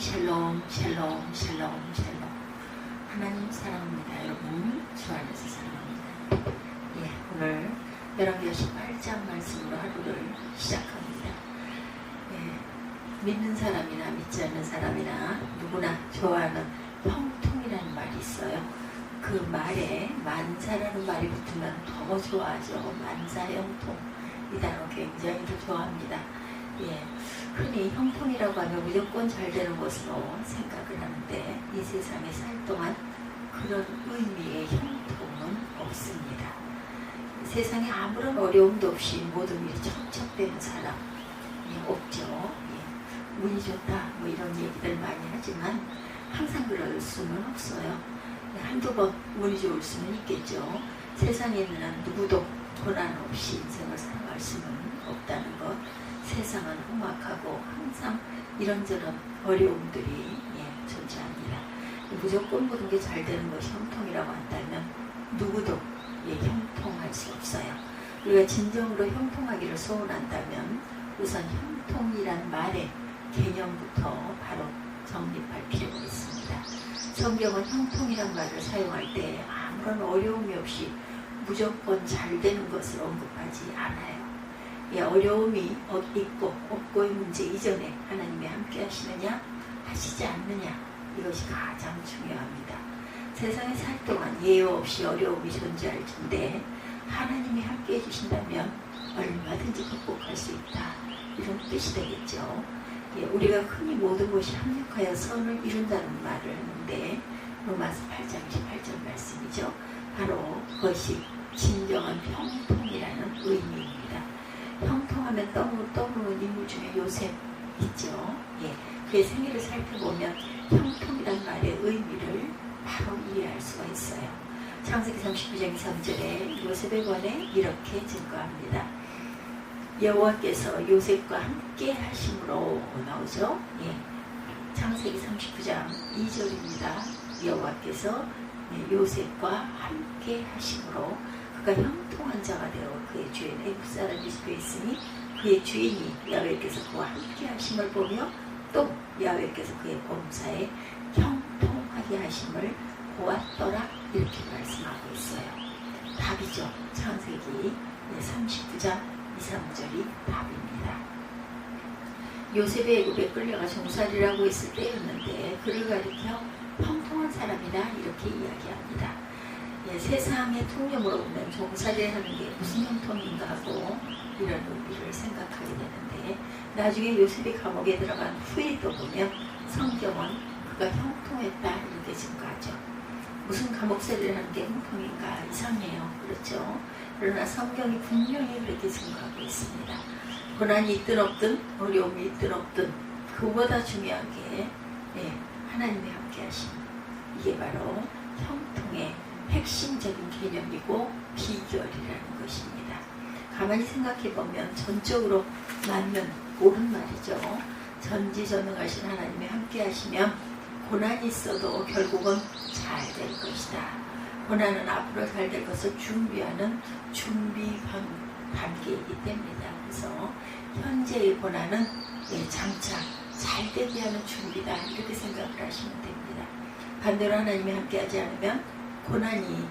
샬롬 샬롬 샬롬 샬롬. 하나님 사랑합니다. 여러분 주 안에서 사랑합니다. 오늘 열왕기하 18장 말씀으로 하루를 시작합니다. 믿는 사람이나 믿지 않는 사람이나 누구나 좋아하는 형통이라는 말이 있어요. 그 말에 만사라는 말이 붙으면 더 좋아하죠. 만사형통, 이 단어 굉장히 좋아합니다. 흔히 형통이라고 하면 무조건 잘 되는 것으로 생각을 하는데 이 세상에 살 동안 그런 의미의 형통은 없습니다. 세상에 아무런 어려움도 없이 모든 일이 척척되는 사람이 없죠. 운이 좋다 뭐 이런 얘기들 많이 하지만 항상 그럴 수는 없어요. 한두 번 운이 좋을 수는 있겠죠. 세상에 있는 누구도 고난 없이 인생을 살아갈 수는 없다는 것. 세상은 험악하고 항상 이런저런 어려움들이 존재합니다. 무조건 모든 게 잘 되는 것이 형통이라고 한다면 누구도 형통할 수 없어요. 우리가 진정으로 형통하기를 소원한다면 우선 형통이란 말의 개념부터 바로 정립할 필요가 있습니다. 성경은 형통이란 말을 사용할 때 아무런 어려움이 없이 무조건 잘 되는 것을 언급하지 않아요. 어려움이 있고 없고의 문제 이전에 하나님이 함께 하시느냐 하시지 않느냐, 이것이 가장 중요합니다. 세상에 살 동안 예외 없이 어려움이 존재할 텐데 하나님이 함께 해주신다면 얼마든지 극복할 수 있다, 이런 뜻이 되겠죠. 우리가 흔히 모든 것이 합력하여 선을 이룬다는 말을 하는데 로마서 8장 28절 말씀이죠. 바로 그것이 진정한 형통이라는 의미입니다. 형통하면 떠오르는 인물 중에 요셉 있죠. 그의 생애를 살펴보면 형통이란 말의 의미를 바로 이해할 수가 있어요. 창세기 39장 3절에 요셉에 관해 이렇게 증거합니다. 여호와께서 요셉과 함께 하심으로 나오죠. 창세기 39장 2절입니다. 여호와께서 요셉과 함께 하심으로 그가 형통한 자가 되어 그의 주인 애굽 사람이 속에 있으니 그의 주인이 야훼께서 그와 함께 하심을 보며 또 야훼께서 그의 범사에 형통하게 하심을 보았더라, 이렇게 말씀하고 있어요. 답이죠. 창세기 39장 2, 3절이 답입니다. 요셉의 애굽에 끌려가 종살이라고 했을 때였는데 그를 가리켜 형통한 사람이다, 이렇게 이야기합니다. 세상의 통념으로 보면 종살이를 하는 게 무슨 형통인가 하고 이런 의미를 생각하게 되는데 나중에 요셉이 감옥에 들어간 후에도 보면 성경은 그가 형통했다, 이렇게 증거하죠. 무슨 감옥살이를 하는 게 형통인가, 이상해요. 그렇죠? 그러나 성경이 분명히 그렇게 증거하고 있습니다. 고난이 있든 없든 어려움이 있든 없든 그보다 중요한 게 하나님의 함께 하심, 이게 바로 형통의 핵심적인 개념이고 비결이라는 것입니다. 가만히 생각해보면 전적으로 맞는 옳은 말이죠. 전지전능하신 하나님이 함께 하시면 고난이 있어도 결국은 잘 될 것이다. 고난은 앞으로 잘 될 것을 준비하는 준비 단계이기 때문이다. 그래서 현재의 고난은 장차 잘 되게 하는 준비다, 이렇게 생각을 하시면 됩니다. 반대로 하나님이 함께 하지 않으면 고난이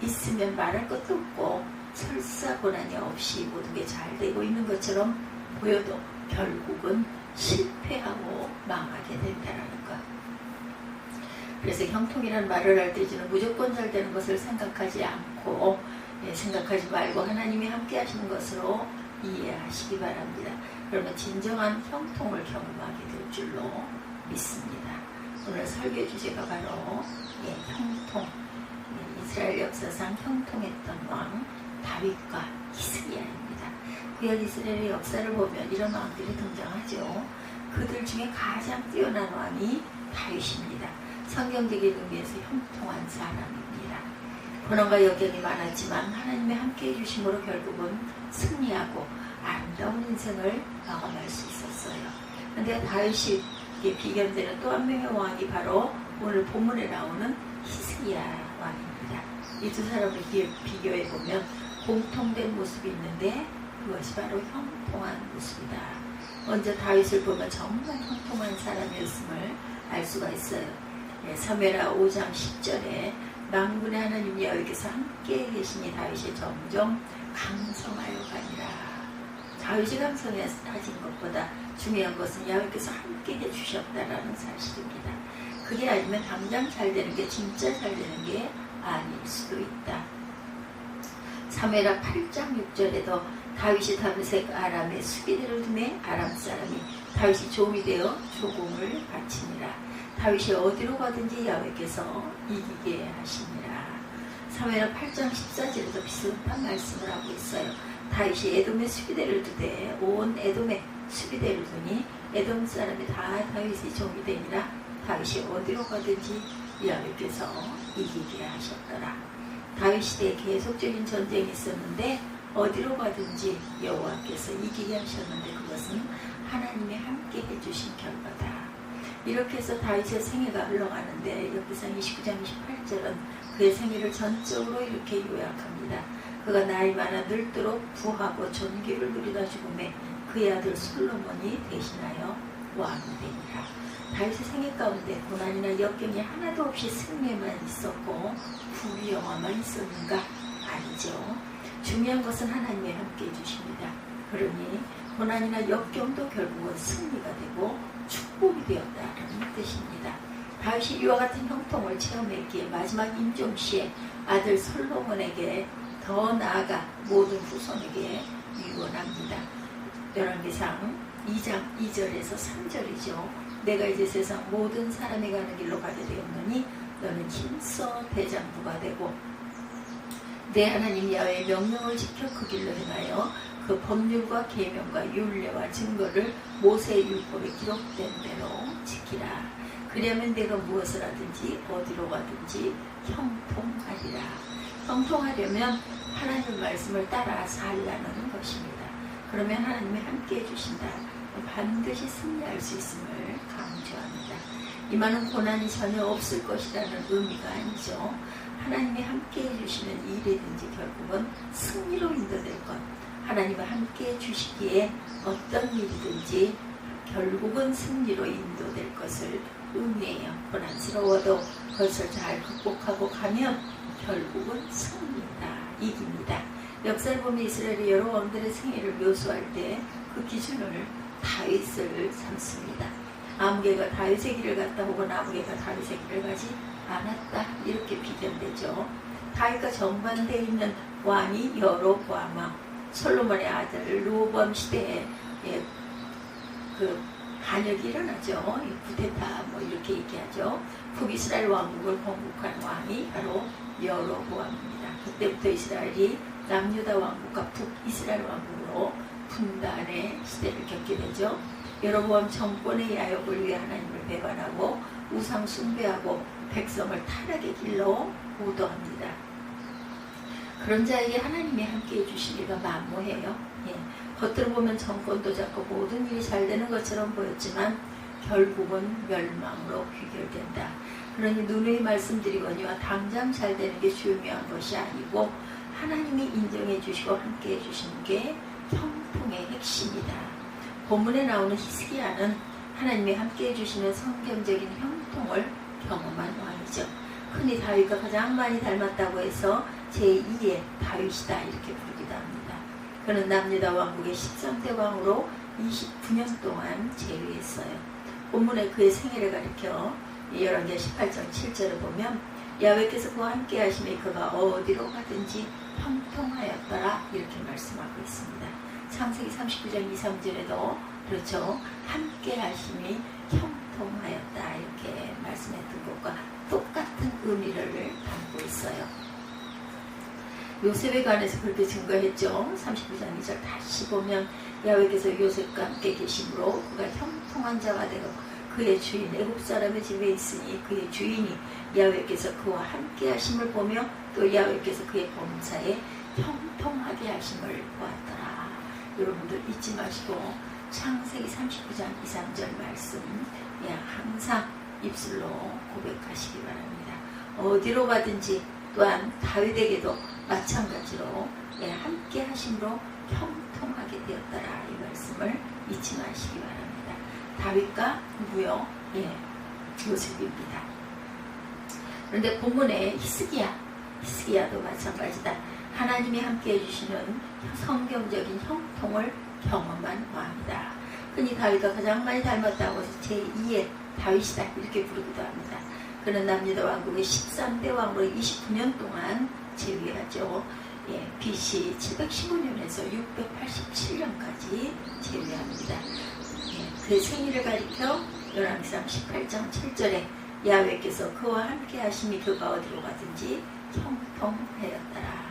있으면 말할 것도 없고 설사 고난이 없이 모든 게 잘 되고 있는 것처럼 보여도 결국은 실패하고 망하게 된다는 것. 그래서 형통이라는 말을 할 때는 무조건 잘 되는 것을 생각하지 않고 생각하지 말고 하나님이 함께 하시는 것으로 이해하시기 바랍니다. 그러면 진정한 형통을 경험하게 될 줄로 믿습니다. 오늘 설교 주제가 바로 형통, 이스라엘 역사상 형통했던 왕 다윗과 히스기야입니다. 구약 이스라엘의 역사를 보면 이런 왕들이 등장하죠. 그들 중에 가장 뛰어난 왕이 다윗입니다. 성경적인 의미에서 형통한 사람입니다. 고난과 역경이 많았지만 하나님의 함께 해주심으로 결국은 승리하고 아름다운 인생을 마감할 수 있었어요. 그런데 다윗이 비견되는 또 한 명의 왕이 바로 오늘 본문에 나오는 히스기야 왕입니다. 이 두 사람을 비교해 보면 공통된 모습이 있는데 그것이 바로 형통한 모습이다, 먼저 다윗을 보면 정말 형통한 사람이었음을 알 수가 있어요. 사무엘하 5장 10절에 만군의 하나님 여호와께서 함께 계시니 다윗이 점점 강성하여 가니라. 다윗이 강성해진 것보다 중요한 것은 여호와께서 함께 해주셨다라는 사실입니다. 그게 아니면 당장 잘 되는 게 진짜 잘 되는 게 아닐 수도 있다. 사무엘하 8장 6절에도 다윗이 다메섹 아람의 수비대를 두매 아람 사람이 다윗이 종이 되어 조공을 바치니라. 다윗이 어디로 가든지 야훼께서 이기게 하시니라. 사무엘하 8장 14절에도 비슷한 말씀을 하고 있어요. 다윗이 에돔의 수비대를 두되 온 에돔의 수비대를 두니 에돔 사람이 다 다윗의 종이 되니라. 다윗이 어디로 가든지 야훼께서 이기게 하셨더라. 다윗 시대에 계속적인 전쟁이 있었는데 어디로 가든지 여호와께서 이기게 하셨는데 그것은 하나님이 함께 해주신 결과다. 이렇게 해서 다윗의 생애가 흘러가는데 역대상 29장 28절은 그의 생애를 전적으로 이렇게 요약합니다. 그가 나이 많아 늙도록 부하고 존귀를 누리다 죽음에 그의 아들 솔로몬이 대신하여 왕이 되니라. 다윗의 생애 가운데 고난이나 역경이 하나도 없이 승리만 있었고 부귀영화만 있었는가? 아니죠. 중요한 것은 하나님이 함께 해주십니다. 그러니 고난이나 역경도 결국은 승리가 되고 축복이 되었다는 뜻입니다. 다윗이 이와 같은 형통을 체험했기에 마지막 임종시에 아들 솔로몬에게 더 나아가 모든 후손에게 유언합니다. 열왕기상 2장 2절에서 3절이죠. 내가 이제 세상 모든 사람이 가는 길로 가게 되었노니 너는 힘써 대장부가 되고 내 하나님 야훼의 명령을 지켜 그 길로 행하여 그 법률과 계명과 율례와 증거를 모세의 율법에 기록된 대로 지키라. 그리하면 내가 무엇을 하든지 어디로 가든지 형통하리라. 형통하려면 하나님 말씀을 따라 살라는 것입니다. 그러면 하나님이 함께 해주신다. 반드시 승리할 수 있음을 강조합니다. 이 많은 고난이 전혀 없을 것이라는 의미가 아니죠. 하나님이 함께 해주시는 일이든지 결국은 승리로 인도될 것. 하나님과 함께 해주시기에 어떤 일이든지 결국은 승리로 인도될 것을 의미해요. 고난스러워도 그것을 잘 극복하고 가면 결국은 승리다, 이깁니다. 역사를 보면 이스라엘의 여러 왕들의 생애를 묘수할 때 그 기준을 다윗을 삼습니다. 아무개가 다윗의 길을 갔다 혹은 아무개가 다윗의 길을 가지 않았다, 이렇게 비견되죠. 다윗과 정반대에 있는 왕이 여로보암 왕, 솔로몬의 아들 르호보암 시대에 그 반역이 일어나죠. 쿠데타 뭐 이렇게 얘기하죠. 북이스라엘 왕국을 건국한 왕이 바로 여로보암입니다. 그때부터 이스라엘이 남유다 왕국과 북이스라엘 왕국으로 분단의 시대를 겪게 되죠. 여로보암 정권의 야욕을 위해 하나님을 배반하고 우상 숭배하고 백성을 타락의 길로 오도합니다. 그런 자에게 하나님이 함께 해주시기가 만무해요. 겉으로 보면 정권도 잡고 모든 일이 잘 되는 것처럼 보였지만 결국은 멸망으로 귀결된다. 그러니 누누이 말씀드리거니와 당장 잘 되는 게 중요한 것이 아니고 하나님이 인정해 주시고 함께 해 주시는 게 형통의 핵심이다. 본문에 나오는 히스기야는 하나님이 함께 해주시는 성경적인 형통을 경험한 왕이죠. 흔히 다윗과 가장 많이 닮았다고 해서 제2의 다윗이다 이렇게 부르기도 합니다. 그는 남유다 왕국의 13대 왕으로 29년 동안 재위했어요. 본문에 그의 생애를 가리켜 열왕기하 18장 7절을 보면 야훼께서 그와 함께 하심에 그가 어디로 가든지 형통하였더라 이렇게 말씀하고 있습니다. 창세기 39장 2, 3절에도 그렇죠. 함께 하심이 형통하였다 이렇게 말씀했던 것과 똑같은 의미를 담고 있어요. 요셉에 관해서 그렇게 증거했죠. 39장 2절 다시 보면 야훼께서 요셉과 함께 계심으로 그가 형통한 자가 되고 그의 주인 애굽 사람의 집에 있으니 그의 주인이 야훼께서 그와 함께 하심을 보며 또 야훼께서 그의 범사에 형통하게 하심을 보았더라. 여러분들 잊지 마시고 창세기 39장 2, 3절 말씀 항상 입술로 고백하시기 바랍니다. 어디로 가든지 또한 다윗에게도 마찬가지로 함께 하심으로 형통 형통하게 되었더라. 이 말씀을 잊지 마시기 바랍니다. 다윗과 누구요? 요셉입니다. 그런데 본문에 히스기야도 마찬가지다. 하나님이 함께 해주시는 성경적인 형통을 경험한 왕이다. 흔히 다윗과 가장 많이 닮았다고 해서 제2의 다윗이다 이렇게 부르기도 합니다. 그는 남유다 왕국의 13대 왕으로 29년 동안 재위하죠. BC 715년에서 687년까지 재위합니다. 그 생일을 가리켜 열왕기상 18장 7절에 야훼께서 그와 함께 하심이 그가 어디로 가든지 형통하였더라.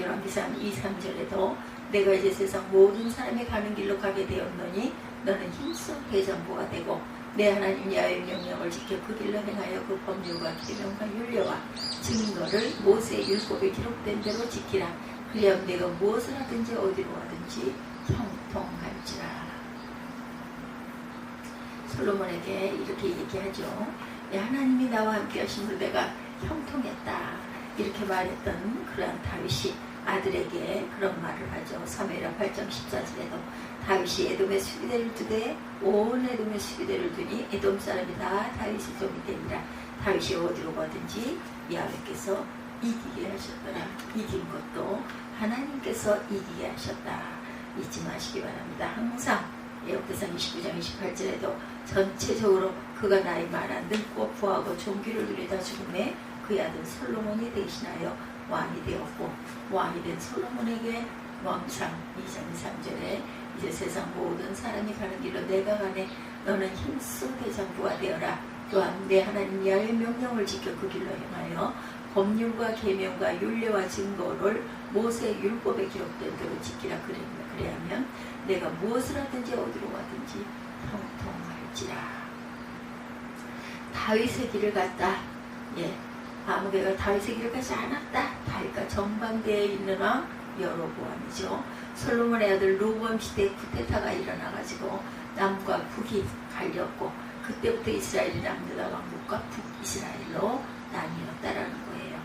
열왕기상 2, 3절에도 내가 이제 세상 모든 사람이 가는 길로 가게 되었노니 너는 힘써 대장부가 되고 내 하나님 야훼의 명령을 지켜 그 길로 행하여 그 법률과 계명과 율례와 증거를 모세의 율법에 기록된 대로 지키라. 그리하면 내가 무엇을 하든지 어디로 가든지 형통할지라. 솔로몬에게 이렇게 얘기하죠. 하나님이 나와 함께 하심으로 내가 형통했다. 이렇게 말했던 그러한 다윗이 아들에게 그런 말을 하죠. 사무엘하 8장 14절에도 다윗이 에돔의 수비대를 두되 온 에돔의 수비대를 두니 에돔 사람이 다 다윗의 종이 되니라. 다윗이 어디로 가든지 야훼께서 이기게 하셨더라. 이긴 것도 하나님께서 이기게 하셨다. 잊지 마시기 바랍니다. 항상 역대상 29장 28절에도 전체적으로 그가 나이 많아 늙고 부하고 종기를 누리다 죽음에 그의 아들 솔로몬이 대신하여 왕이 되었고 왕이 된 솔로몬에게 왕상 2장 3절에 이제 세상 모든 사람이 가는 길로 내가 가네 너는 힘써 대장부가 되어라. 또한 내 하나님 야훼의 명령을 지켜 그 길로 행하여 법률과 계명과 율례와 증거를 모세의 율법에 기록된 대로 지키라. 그래야면 내가 무엇을 하든지 어디로 가든지 형통할지라. 다윗의 길을 갔다. 아무개가 다윗의 길을 가지 않았다. 다윗과 정반대에 있는 왕 여로보암이죠. 솔로몬의 아들 로보암 시대에 쿠데타가 일어나가지고 남과 북이 갈렸고 그때부터 이스라엘이 남유다 왕국과 북이스라엘로 나뉘었다라는 거예요.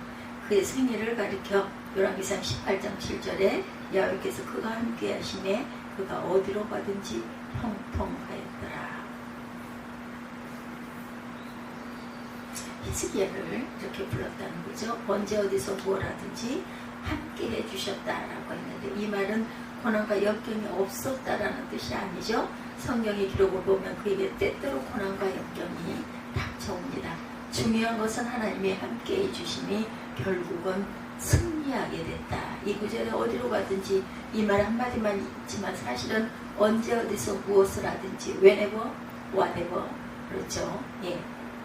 그의 생애를 가리켜 열왕기상 18장 7절에 야훼께서 그가 함께 하심에 그가 어디로 가든지 형통하였더라. 히스기야를 이렇게 불렀다는 거죠. 언제 어디서 뭘 하든지 함께 해주셨다라고 했는데 이 말은 고난과 역경이 없었다라는 뜻이 아니죠. 성경의 기록을 보면 그에게 때때로 고난과 역경이 닥쳐옵니다. 중요한 것은 하나님이 함께 해주심이 결국은 승리하게 됐다. 이 구절에 어디로 가든지 이 말 한마디만 있지만 사실은 언제 어디서 무엇을 하든지 whenever, whatever 그렇죠.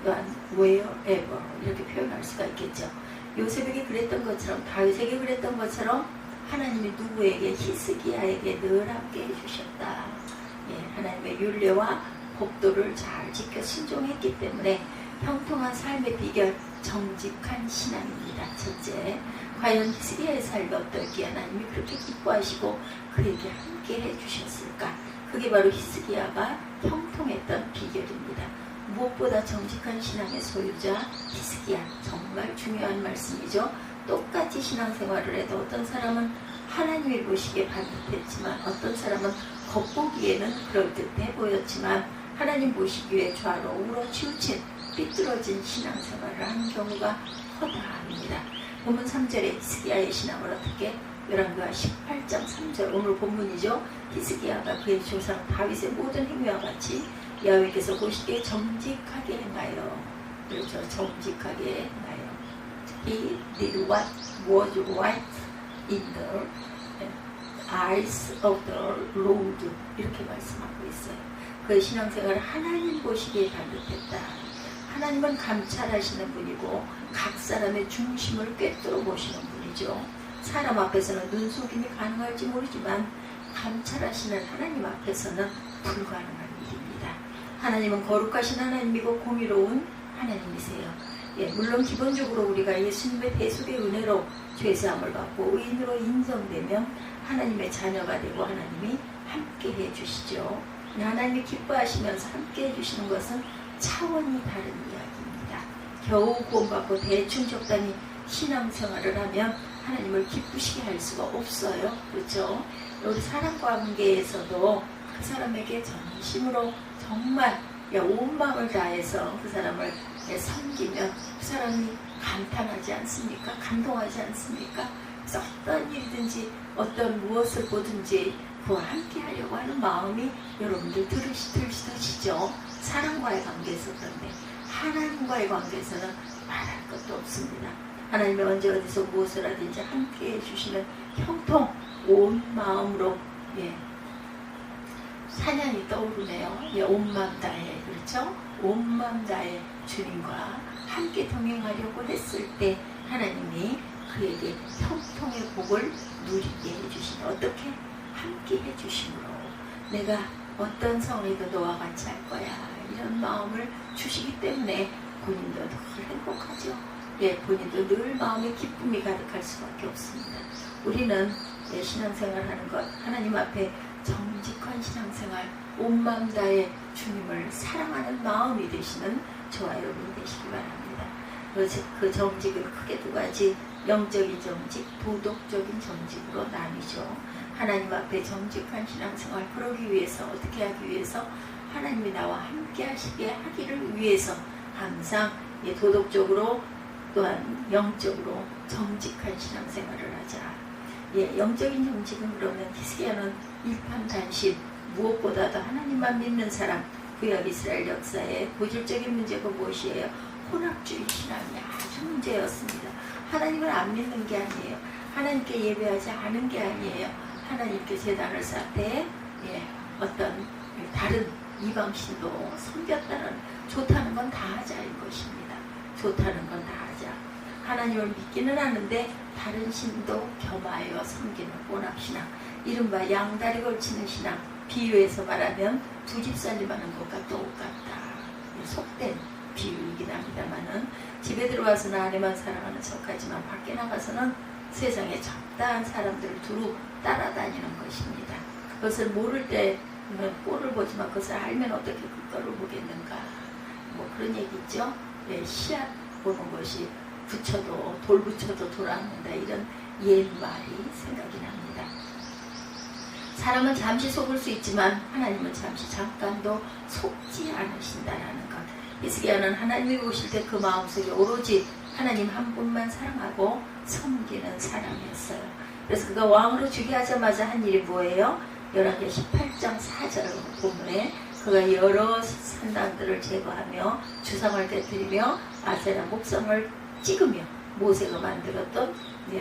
또한 wherever 이렇게 표현할 수가 있겠죠. 요셉에게 그랬던 것처럼 다윗에게 그랬던 것처럼 하나님이 누구에게 히스기야에게 늘 함께 해주셨다. 하나님의 율례와 법도를 잘 지켜 순종했기 때문에 형통한 삶의 비결 정직한 신앙입니다. 첫째, 과연 히스기야의 삶이 어떨기에 하나님이 그렇게 기뻐하시고 그에게 함께 해주셨을까? 그게 바로 히스기야가 형통했던 비결입니다. 무엇보다 정직한 신앙의 소유자 히스기야, 정말 중요한 말씀이죠. 똑같이 신앙생활을 해도 어떤 사람은 하나님이 보시기에 반듯했지만 어떤 사람은 겉보기에는 그럴듯해 보였지만 하나님 보시기에 좌로 우로 치우친 삐뚤어진 신앙생활을 하는 경우가 허다합니다. 본문 3절에 히스기야의 신앙을 어떻게 열왕기하 18장 3절 오늘 본문이죠. 히스기야가 그의 조상 다윗의 모든 행위와 같이 야훼께서 보시기에 정직하게 행하여 그렇죠. 정직하게 행하여 He did what was right in the eyes of the Lord 이렇게 말씀하고 있어요. 그의 신앙생활을 하나님 보시기에 반듯했다. 하나님은 감찰하시는 분이고 각 사람의 중심을 꿰뚫어 보시는 분이죠. 사람 앞에서는 눈속임이 가능할지 모르지만 감찰하시는 하나님 앞에서는 불가능한 일입니다. 하나님은 거룩하신 하나님이고 공의로운 하나님이세요. 물론 기본적으로 우리가 예수님의 대속의 은혜로 죄사함을 받고 의인으로 인정되면 하나님의 자녀가 되고 하나님이 함께 해주시죠. 하나님이 기뻐하시면서 함께 해주시는 것은 차원이 다른 이야기입니다. 겨우 구원받고 대충 적당히 신앙생활을 하면 하나님을 기쁘시게 할 수가 없어요. 그렇죠? 우리 사람 관계에서도 그 사람에게 전심으로 정말 온 마음을 다해서 그 사람을 섬기면 그 사람이 감탄하지 않습니까? 감동하지 않습니까? 그래서 어떤 일이든지 어떤 무엇을 보든지 그와 함께 하려고 하는 마음이 여러분들 들으시죠? 사람과의 관계에서 그런데 하나님과의 관계에서는 말할 것도 없습니다. 하나님이 언제 어디서 무엇을 하든지 함께 해주시는 형통 온 마음으로 찬양이 떠오르네요. 온 마음 다해, 그렇죠? 온 마음 다해 주님과 함께 동행하려고 했을 때 하나님이 그에게 형통의 복을 누리게 해주시니 어떻게? 함께 해주심으로 내가 어떤 상황에도 너와 같이 할 거야 이런 마음을 주시기 때문에 본인도 늘 행복하죠. 본인도 늘 마음에 기쁨이 가득할 수밖에 없습니다. 우리는 신앙생활하는 것 하나님 앞에 정직한 신앙생활 온 마음 다해 주님을 사랑하는 마음이 되시는 저와 여러분이 되시기 바랍니다. 그 정직은 크게 두 가지, 영적인 정직, 도덕적인 정직으로 나뉘죠. 하나님 앞에 정직한 신앙생활 그러기 위해서 어떻게 하기 위해서 하나님이 나와 함께 하시게 하기를 위해서 항상 도덕적으로 또한 영적으로 정직한 신앙생활을 하자. 영적인 정직은 그러면 히스기야는 일편단심 무엇보다도 하나님만 믿는 사람 구약 이스라엘 역사의 고질적인 문제가 무엇이에요? 혼합주의 신앙이 아주 문제였습니다. 하나님을 안 믿는 게 아니에요. 하나님께 예배하지 않은 게 아니에요. 하나님께 제단을 쌓을 때 어떤 다른 이방신도 섬겼다는 좋다는 건 다 하자인 것입니다. 좋다는 건 다 하자. 하나님을 믿기는 하는데 다른 신도 겸하여 섬기는 혼합신앙, 이른바 양다리 걸치는 신앙, 비유해서 말하면 두 집 살림하는 것과 똑같다. 속된 비유이긴 합니다만은 집에 들어와서는 아내만 사랑하는 척하지만 밖에 나가서는 세상에 적당한 사람들을 두루 따라다니는 것입니다. 그것을 모를 때 꼴을 보지만 그것을 알면 어떻게 그거를 보겠는가, 그런 얘기 있죠. 씨앗 보는 것이 돌 붙여도 돌아앉는다, 이런 옛말이 생각이 납니다. 사람은 잠시 속을 수 있지만 하나님은 잠깐도 속지 않으신다라는 것. 히스기야는 하나님이 보실 때 그 마음속에 오로지 하나님 한 분만 사랑하고 섬기는 사람이었어요. 그래서 그가 왕으로 즉위 하자마자 한 일이 뭐예요? 열왕기 18장 4절 본문에 그가 여러 산당들을 제거하며 주상을 깨뜨리며 아세라 목상을 찍으며 모세가 만들었던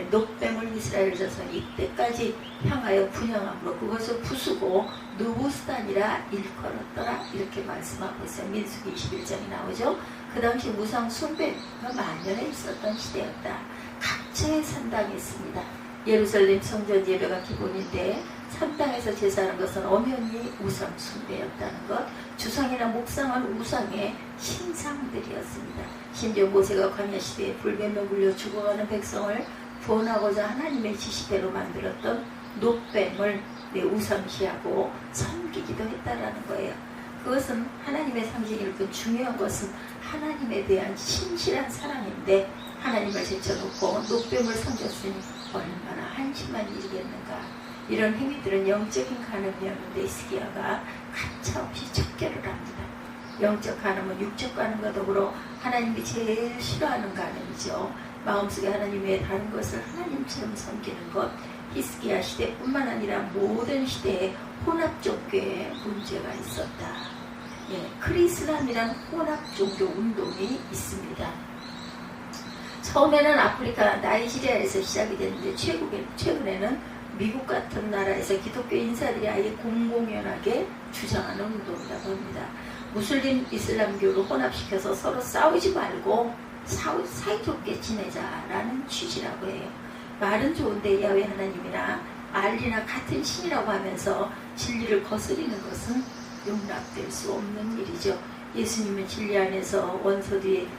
녹뱀을 이스라엘 자손이 이때까지 향하여 분향함으로 그것을 부수고 느부스단이라 일컬었더라, 이렇게 말씀하고 있어요. 민수기 21장이 나오죠. 그 당시 무상 숭배가 만연해 있었던 시대였다. 각처에 산당이 있습니다. 예루살렘 성전 예배가 기본인데 산당에서 제사하는 것은 엄연히 우상 숭배였다는 것, 주상이나 묵상한 우상의 신상들이었습니다. 심지어 모세가 광야 시대에 불뱀에 물려 죽어가는 백성을 구원하고자 하나님의 지시대로 만들었던 녹뱀을 우상시하고 섬기기도 했다라는 거예요. 그것은 하나님의 상징일 뿐 중요한 것은 하나님에 대한 신실한 사랑인데 하나님을 제쳐놓고 녹뱀을 섬겼으니 얼마나 한심한 일이겠는가. 이런 행위들은 영적인 간음이었는데 히스기야가 가차없이 척결을 합니다. 영적 간음은 육적 간음과 더불어 하나님이 제일 싫어하는 간음이죠. 마음속에 하나님 외에 다른 것을 하나님처럼 섬기는 것. 히스기야 시대뿐만 아니라 모든 시대에 혼합종교에 문제가 있었다. 크리스람이란 혼합종교 운동이 있습니다. 처음에는 아프리카 나이지리아에서 시작이 됐는데 최근에는 미국 같은 나라에서 기독교 인사들이 아예 공공연하게 주장하는 운동이라고 합니다. 무슬림 이슬람교를 혼합시켜서 서로 싸우지 말고 사이좋게 지내자라는 취지라고 해요. 말은 좋은데 야훼 하나님이나 알리나 같은 신이라고 하면서 진리를 거스리는 것은 용납될 수 없는 일이죠. 예수님은 진리 안에서 원수들이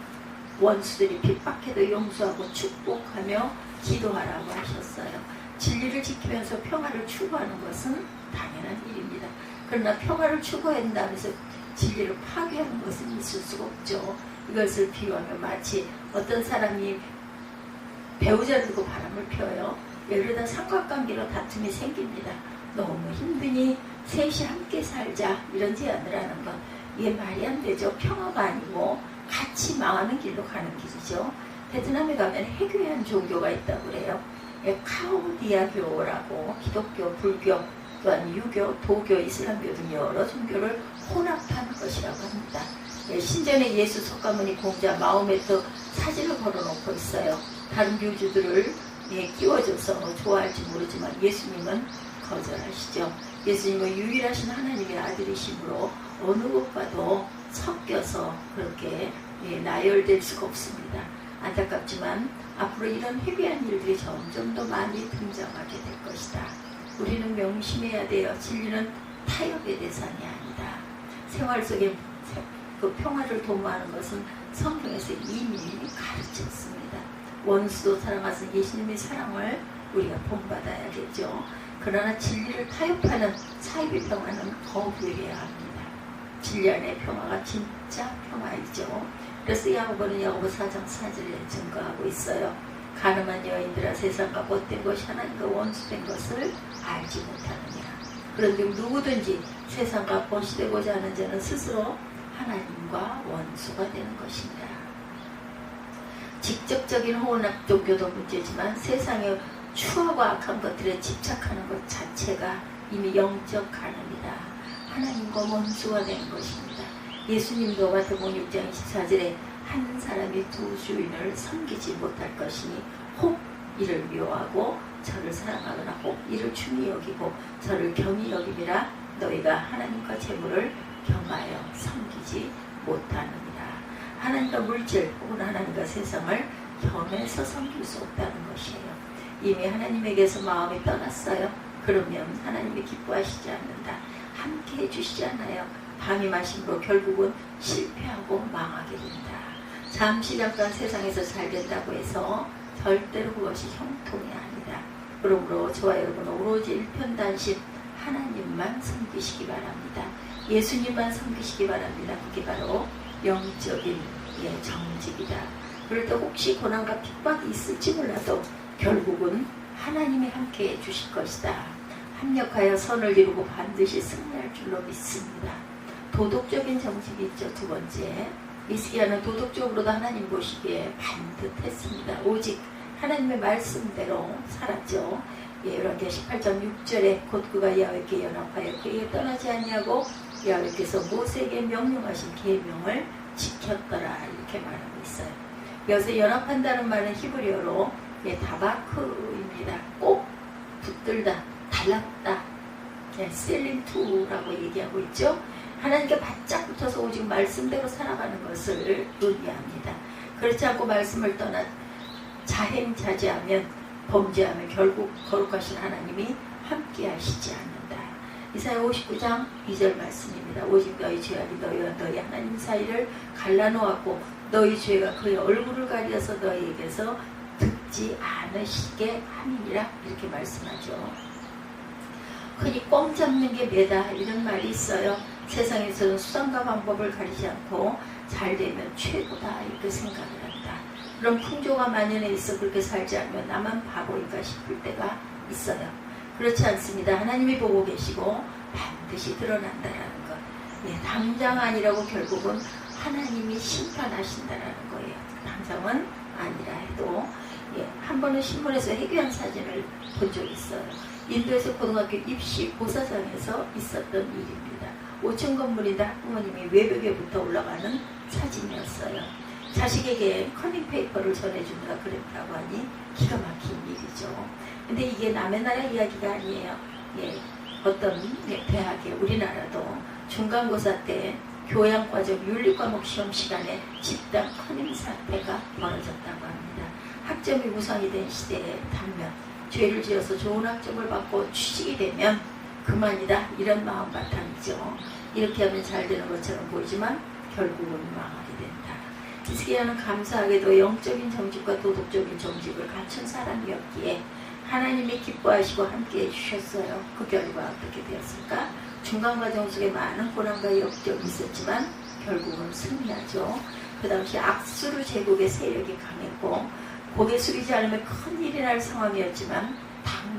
핍박해도 용서하고 축복하며 기도하라고 하셨어요. 진리를 지키면서 평화를 추구하는 것은 당연한 일입니다. 그러나 평화를 추구한다면서 진리를 파괴하는 것은 있을 수가 없죠. 이것을 비유하면 마치 어떤 사람이 배우자를 두고 바람을 펴요. 예를 들어 삼각관계로 다툼이 생깁니다. 너무 힘드니 셋이 함께 살자 이런 제안을 하는 건 이게 말이 안 되죠. 평화가 아니고 같이 망하는 길로 가는 길이죠. 베트남에 가면 해교한 종교가 있다고 그래요. 카오디아교라고 기독교, 불교, 또한 유교, 도교, 이슬람교 등 여러 종교를 혼합하는 것이라고 합니다. 신전에 예수 석가모니 공자 마호메트 사진을 걸어놓고 있어요. 다른 교주들을 끼워줘서 좋아할지 모르지만 예수님은 거절하시죠. 예수님은 유일하신 하나님의 아들이시므로 어느 것과도 섞여서 그렇게 나열될 수가 없습니다. 안타깝지만 앞으로 이런 회개한 일들이 점점 더 많이 등장하게 될 것이다. 우리는 명심해야 돼요. 진리는 타협의 대상이 아니다. 생활 속에 그 평화를 도모하는 것은 성경에서 이미 가르쳤습니다. 원수도 사랑하신 예수님의 사랑을 우리가 본받아야겠죠. 그러나 진리를 타협하는 사이비 평화는 더 구해야 합니다. 진리 안의 평화가 진짜 평화이죠. 그래서 야고보는 야고보 4장 4절에 증거하고 있어요. 가늠한 여인들아 세상과 못된 것이 하나님과 원수된 것을 알지 못하느니라. 그런데 누구든지 세상과 본시되고자 하는 자는 스스로 하나님과 원수가 되는 것입니다. 직접적인 혼합 종교도 문제지만 세상의 추하고 악한 것들에 집착하는 것 자체가 이미 영적 가늠이다. 하나님과 원수가 되는 것입니다. 예수님도 마태복음 6장 24절에 한 사람이 두 주인을 섬기지 못할 것이니 혹 이를 미워하고 저를 사랑하거나 혹 이를 중히 여기고 저를 경히 여김이라. 너희가 하나님과 재물을 겸하여 섬기지 못하느니라. 하나님과 물질 혹은 하나님과 세상을 겸해서 섬길 수 없다는 것이에요. 이미 하나님에게서 마음이 떠났어요. 그러면 하나님이 기뻐하시지 않는다. 함께 해주시지 않아요. 방임하심으로 결국은 실패하고 망하게 된다. 잠시 잠깐 세상에서 잘 된다고 해서 절대로 그것이 형통이 아니다. 그러므로 저와 여러분은 오로지 일편단심 하나님만 섬기시기 바랍니다. 예수님만 섬기시기 바랍니다. 그게 바로 영적인 정직이다. 그럴 때 혹시 고난과 핍박이 있을지 몰라도 결국은 하나님이 함께 해주실 것이다. 합력하여 선을 이루고 반드시 승리할 줄로 믿습니다. 도덕적인 정직이 있죠. 두 번째, 히스기야는 도덕적으로도 하나님 보시기에 반듯했습니다. 오직 하나님의 말씀대로 살았죠. 열왕기 18장 6절에 곧 그가 야훼께 연합하여 그에게 떠나지 아니하고 야훼께서 모세에게 명령하신 계명을 지켰더라 이렇게 말하고 있어요. 여기서 연합한다는 말은 히브리어로 다바크입니다. 꼭 붙들다, 달랐다, 셀린투라고 얘기하고 있죠. 하나님께 바짝 붙어서 오직 말씀대로 살아가는 것을 의미합니다. 그렇지 않고 말씀을 떠나 자행자제하면 범죄하면 결국 거룩하신 하나님이 함께 하시지 않는다. 이사야 59장 2절 말씀입니다. 오직 너희 죄악이 너희와 너희 하나님 사이를 갈라놓았고 너희 죄가 그의 얼굴을 가려서 너희에게서 듣지 않으시게 함이니라 이렇게 말씀하죠. 흔히 꽝 잡는 게 매다 이런 말이 있어요. 세상에서는 수단과 방법을 가리지 않고 잘 되면 최고다 이렇게 생각을 한다. 그런 풍조가 만연해 있어 그렇게 살지 않으면 나만 바보인가 싶을 때가 있어요. 그렇지 않습니다. 하나님이 보고 계시고 반드시 드러난다라는 것. 당장 아니라고 결국은 하나님이 심판하신다라는 거예요. 당장은 아니라 해도 한 번은 신문에서 해교한 사진을 본 적이 있어요. 인도에서 고등학교 입시 고사장에서 있었던 일입니다. 5층 건물인데 학부모님이 외벽에 붙어 올라가는 사진이었어요. 자식에게 커닝페이퍼를 전해준다 그랬다고 하니 기가 막힌 일이죠. 근데 이게 남의 나라 이야기가 아니에요. 어떤 대학에 우리나라도 중간고사 때 교양과정 윤리과목 시험 시간에 집단 커닝 사태가 벌어졌다고 합니다. 학점이 우상이 된 시대에 단면 죄를 지어서 좋은 학점을 받고 취직이 되면 그만이다 이런 마음바탕이죠. 이렇게 하면 잘 되는 것처럼 보이지만 결국은 망하게 된다. 히스기야는 감사하게도 영적인 정직과 도덕적인 정직을 갖춘 사람이었기에 하나님이 기뻐하시고 함께 해주셨어요. 그 결과 어떻게 되었을까? 중간과정 속에 많은 고난과 역경이 있었지만 결국은 승리하죠. 그 당시 악수르 제국의 세력이 강했고 고개 숙이지 않으면 큰일이 날 상황이었지만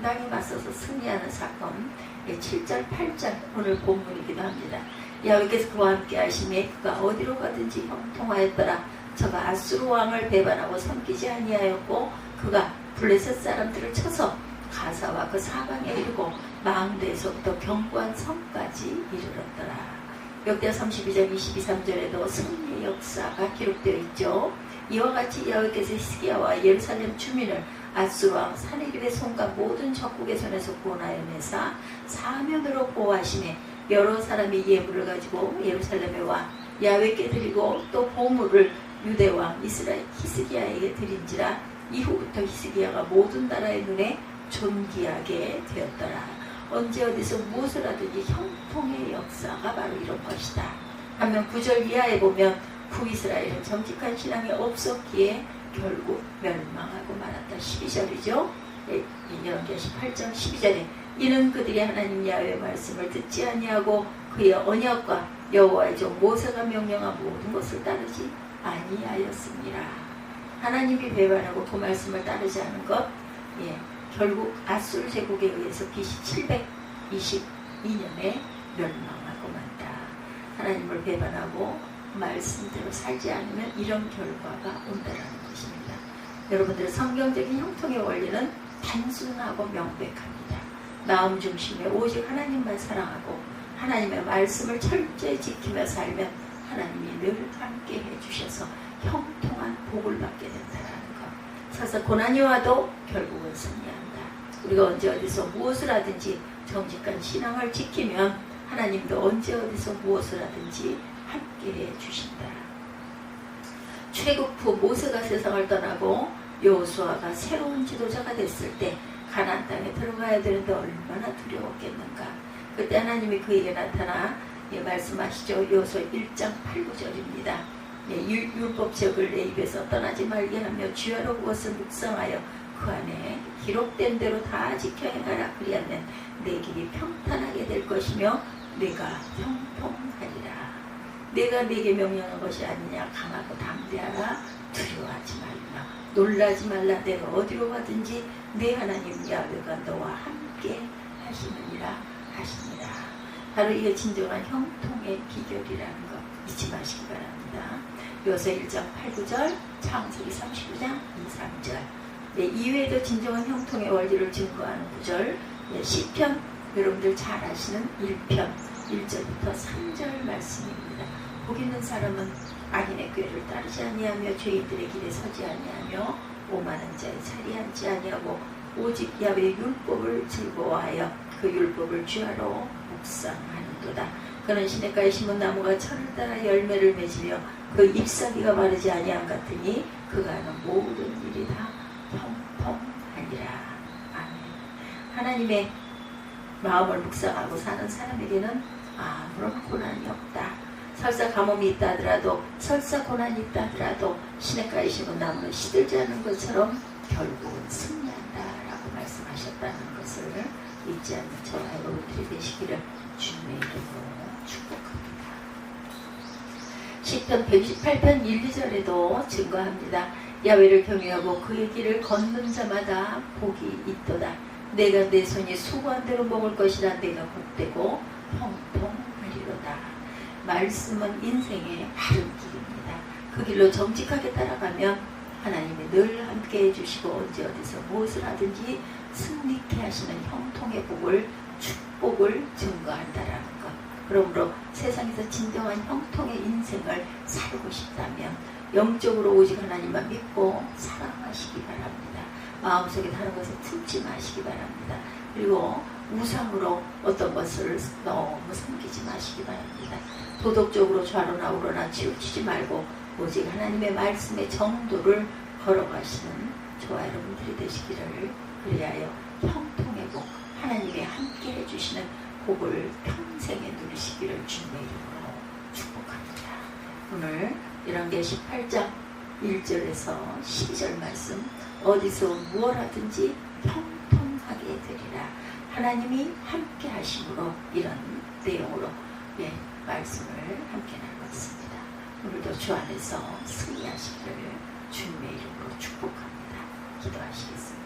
당당히 맞서서 승리하는 사건 7절 8절 오늘 본문이기도 합니다. 야훼께서 그와 함께 하심에 그가 어디로 가든지 형통하였더라. 저가 아수르 왕을 배반하고 섬기지 아니하였고 그가 블레셋 사람들을 쳐서 가사와 그 사방에 이르고 망대에서부터 견고한 성까지 이르렀더라. 역대 32장 22~23절에도 승리의 역사가 기록되어 있죠. 이와 같이 야훼께서 히스기야와 예루살렘 주민을 아수르 왕 사네립의 손과 모든 적국의 손에서 구원하여 내사 사면으로 보호하시매 여러 사람이 예물을 가지고 예루살렘에 와 야훼께 드리고 또 보물을 유대 왕 이스라엘 히스기야에게 드린지라. 이후부터 히스기야가 모든 나라의 눈에 존귀하게 되었더라. 언제 어디서 무엇을 하든지 형통의 역사가 바로 이런 것이다. 반면 9절 이하에 보면 북이스라엘은 정직한 신앙이 없었기에 결국 멸망하고 말았다. 12절이죠. 열왕기하 18장 12절에 이는 그들이 하나님 야훼의 말씀을 듣지 아니하고 그의 언약과 여호와의 종 모세가 명령한 모든 것을 따르지 아니하였습니다. 하나님이 배반하고 그 말씀을 따르지 않은 것, 결국 아수르 제국에 의해서 BC 722년에 멸망하고 만다. 하나님을 배반하고 말씀대로 살지 않으면 이런 결과가 온다라는 것입니다. 여러분들 성경적인 형통의 원리는 단순하고 명백합니다. 마음 중심에 오직 하나님만 사랑하고 하나님의 말씀을 철저히 지키며 살면 하나님이 늘 함께 해주셔서 형통한 복을 받게 된다는 것. 설사 고난이 와도 결국은 승리한다. 우리가 언제 어디서 무엇을 하든지 정직한 신앙을 지키면 하나님도 언제 어디서 무엇을 하든지 함께 해주신다. 출애굽 후 모세가 세상을 떠나고 여호수아가 새로운 지도자가 됐을 때 가나안 땅에 들어가야 되는데 얼마나 두려웠겠는가. 그때 하나님이 그에게 나타나 말씀하시죠. 여호수아 1장 8~9절입니다. 율법책을 내 입에서 떠나지 말게 하며 주야로 그것을 묵상하여 그 안에 기록된 대로 다 지켜 행하라. 그리하면 내 길이 평탄하게 될 것이며 내가 형통하리라. 내가 내게 명령한 것이 아니냐. 강하고 담대하라. 두려워하지 말라. 놀라지 말라. 내가 어디로 가든지 내 하나님 야훼가 너와 함께 하시느니라 하시니라. 바로 이게 진정한 형통의 비결이라는 것 잊지 마시기 바랍니다. 여호수아 1장 8~9절, 창세기 39장 2~3절. 이외에도 진정한 형통의 원리를 증거하는 구절, 시편 여러분들 잘 아시는 1편 1절부터 3절 말씀입니다. 복 있는 사람은 악인의 꾀를 따르지 아니하며 죄인들의 길에 서지 아니하며 오만한 자의 자리에 앉지 아니하고 오직 야훼의 율법을 즐거워하여 그 율법을 주야로 묵상하는도다. 그는 시냇가에 심은 나무가 철을 따라 열매를 맺으며 그 잎사귀가 마르지 아니함 같으니 그가 하는 모든 일이 다 형통하니라. 아멘. 하나님의 마음을 묵상하고 사는 사람에게는 아무런 고난이 없다. 설사 가뭄이 있다 하더라도, 설사 고난이 있다 하더라도 시냇가에 심은 나무는 시들지 않는 것처럼 결국은 승리한다라고 말씀하셨다는 것을 잊지 않는 저와 여러분들이 되시기를 주님의 이름으로 축복합니다. 시편 128편 1~2절에도 증거합니다. 야훼를 경외하고 그의 길을 걷는 자마다 복이 있도다. 내가 내 손이 수고한 대로 먹을 것이라. 내가 복되고 형통하리로다. 말씀은 인생의 바른 길입니다. 그 길로 정직하게 따라가면 하나님이 늘 함께 해주시고 언제 어디서 무엇을 하든지 승리케 하시는 형통의 복을, 축복을 증거한다라는 것. 그러므로 세상에서 진정한 형통의 인생을 살고 싶다면 영적으로 오직 하나님만 믿고 사랑하시기 바랍니다. 마음속에 다른 것을 품지 마시기 바랍니다. 그리고 우상으로 어떤 것을 너무 섬기지 마시기 바랍니다. 도덕적으로 좌로나 우로나 치우치지 말고 오직 하나님의 말씀의 정도를 걸어가시는 저와 여러분들이 되시기를, 그리하여 형통의 복, 하나님의 함께 해주시는 복을 평생에 누리시기를 주님의 이름으로 축복합니다. 오늘 열왕기하 18장 1절에서 12절 말씀, 어디서 무엇 하든지 형통하게 되리라. 하나님이 함께 하심으로 이런 내용으로 말씀을 함께 나눴습니다. 오늘도 주 안에서 승리하시기를 주님의 이름으로 축복합니다. 기도하시겠습니다.